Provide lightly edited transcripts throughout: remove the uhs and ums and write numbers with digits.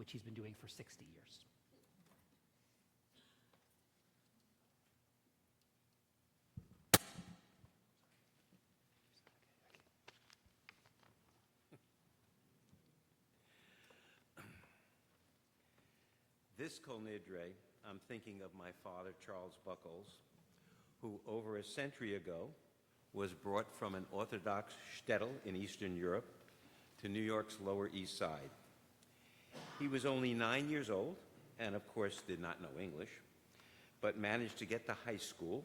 which he's been doing for 60 years. This Kol Nidre, I'm thinking of my father, Charles Bucholz, who over a century ago was brought from an Orthodox shtetl in Eastern Europe to New York's Lower East Side. He was only 9 years old and, of course, did not know English, but managed to get to high school,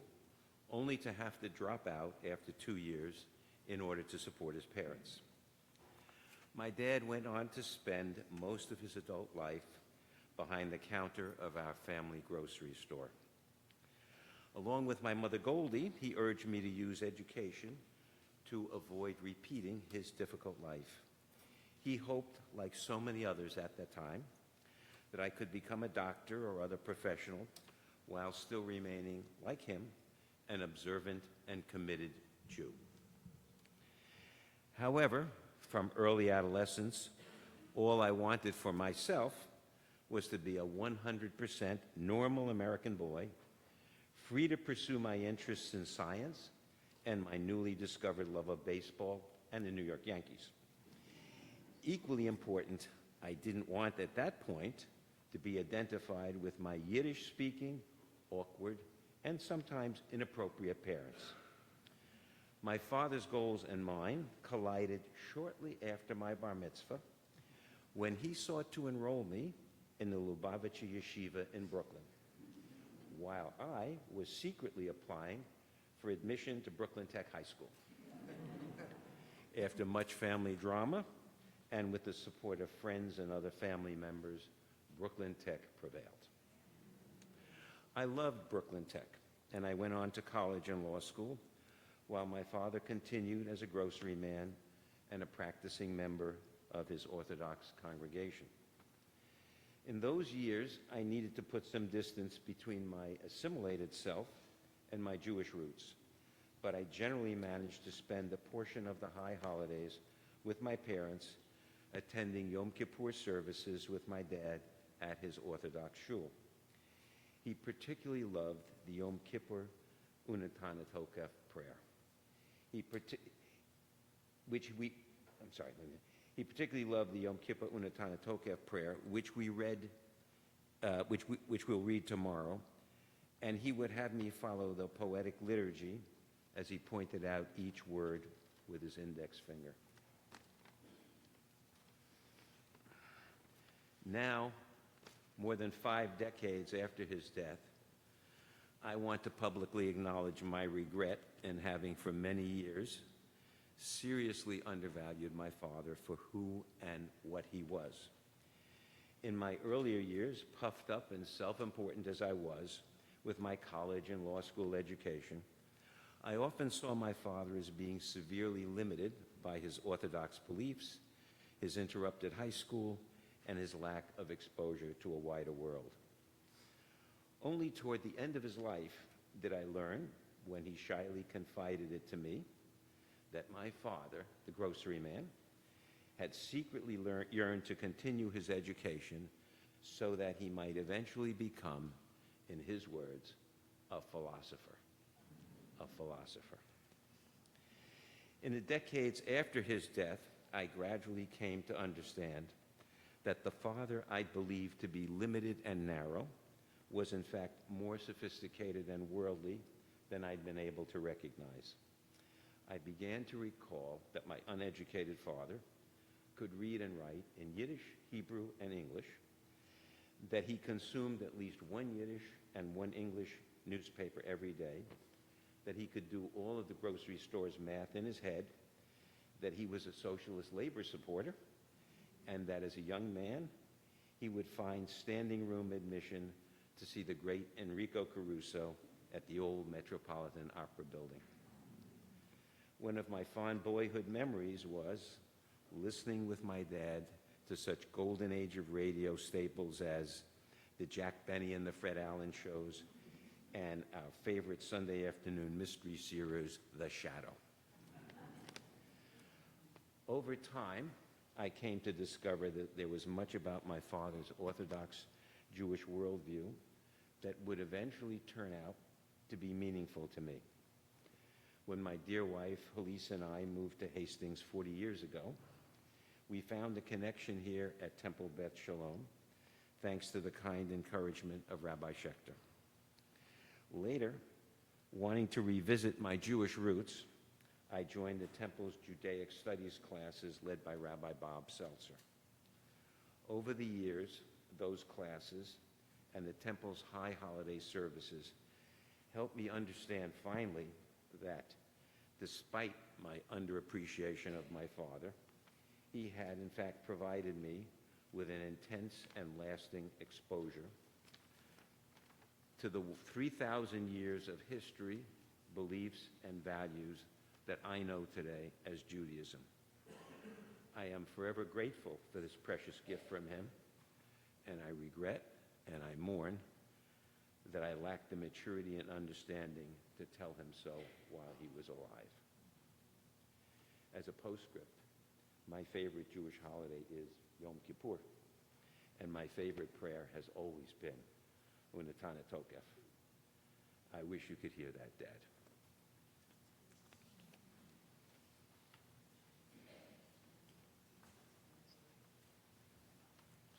only to have to drop out after 2 years in order to support his parents. My dad went on to spend most of his adult life behind the counter of our family grocery store. Along with my mother Goldie, he urged me to use education to avoid repeating his difficult life. He hoped, like so many others at that time, that I could become a doctor or other professional while still remaining, like him, an observant and committed Jew. However, from early adolescence, all I wanted for myself was to be a 100% normal American boy, free to pursue my interests in science and my newly discovered love of baseball and the New York Yankees. Equally important, I didn't want at that point to be identified with my Yiddish-speaking, awkward, and sometimes inappropriate parents. My father's goals and mine collided shortly after my bar mitzvah when he sought to enroll me in the Lubavitcher Yeshiva in Brooklyn, while I was secretly applying for admission to Brooklyn Tech High School. After much family drama, and with the support of friends and other family members, Brooklyn Tech prevailed. I loved Brooklyn Tech, and I went on to college and law school, while my father continued as a grocery man and a practicing member of his Orthodox congregation. In those years, I needed to put some distance between my assimilated self and my Jewish roots, but I generally managed to spend a portion of the high holidays with my parents, attending Yom Kippur services with my dad at his Orthodox shul. He particularly loved the Yom Kippur Unetane Tokef prayer. He particularly loved the Yom Kippur Unetane Tokef prayer, which we read, which we'll read tomorrow, and he would have me follow the poetic liturgy as he pointed out each word with his index finger. Now, more than 5 decades after his death, I want to publicly acknowledge my regret in having, for many years, seriously undervalued my father for who and what he was. In my earlier years, puffed up and self-important as I was with my college and law school education, I often saw my father as being severely limited by his Orthodox beliefs, his interrupted high school, and his lack of exposure to a wider world. Only toward the end of his life did I learn, when he shyly confided it to me, that my father, the grocery man, had secretly yearned to continue his education so that he might eventually become, in his words, a philosopher. A philosopher. In the decades after his death, I gradually came to understand that the father I believed to be limited and narrow was in fact more sophisticated and worldly than I'd been able to recognize. I began to recall that my uneducated father could read and write in Yiddish, Hebrew, and English, that he consumed at least one Yiddish and one English newspaper every day, that he could do all of the grocery store's math in his head, that he was a socialist labor supporter, and that as a young man, he would find standing room admission to see the great Enrico Caruso at the old Metropolitan Opera Building. One of my fond boyhood memories was listening with my dad to such golden age of radio staples as the Jack Benny and the Fred Allen shows and our favorite Sunday afternoon mystery series, The Shadow. Over time, I came to discover that there was much about my father's Orthodox Jewish worldview that would eventually turn out to be meaningful to me. When my dear wife, Elise, and I moved to Hastings 40 years ago, we found a connection here at Temple Beth Shalom, thanks to the kind encouragement of Rabbi Schechter. Later, wanting to revisit my Jewish roots, I joined the Temple's Judaic Studies classes led by Rabbi Bob Seltzer. Over the years, those classes and the Temple's high holiday services helped me understand finally that despite my underappreciation of my father, he had in fact provided me with an intense and lasting exposure to the 3,000 years of history, beliefs, and values that I know today as Judaism. I am forever grateful for this precious gift from him, and I regret and I mourn that I lacked the maturity and understanding to tell him so while he was alive. As a postscript, my favorite Jewish holiday is Yom Kippur, and my favorite prayer has always been Unatana Tokef. I wish you could hear that, Dad.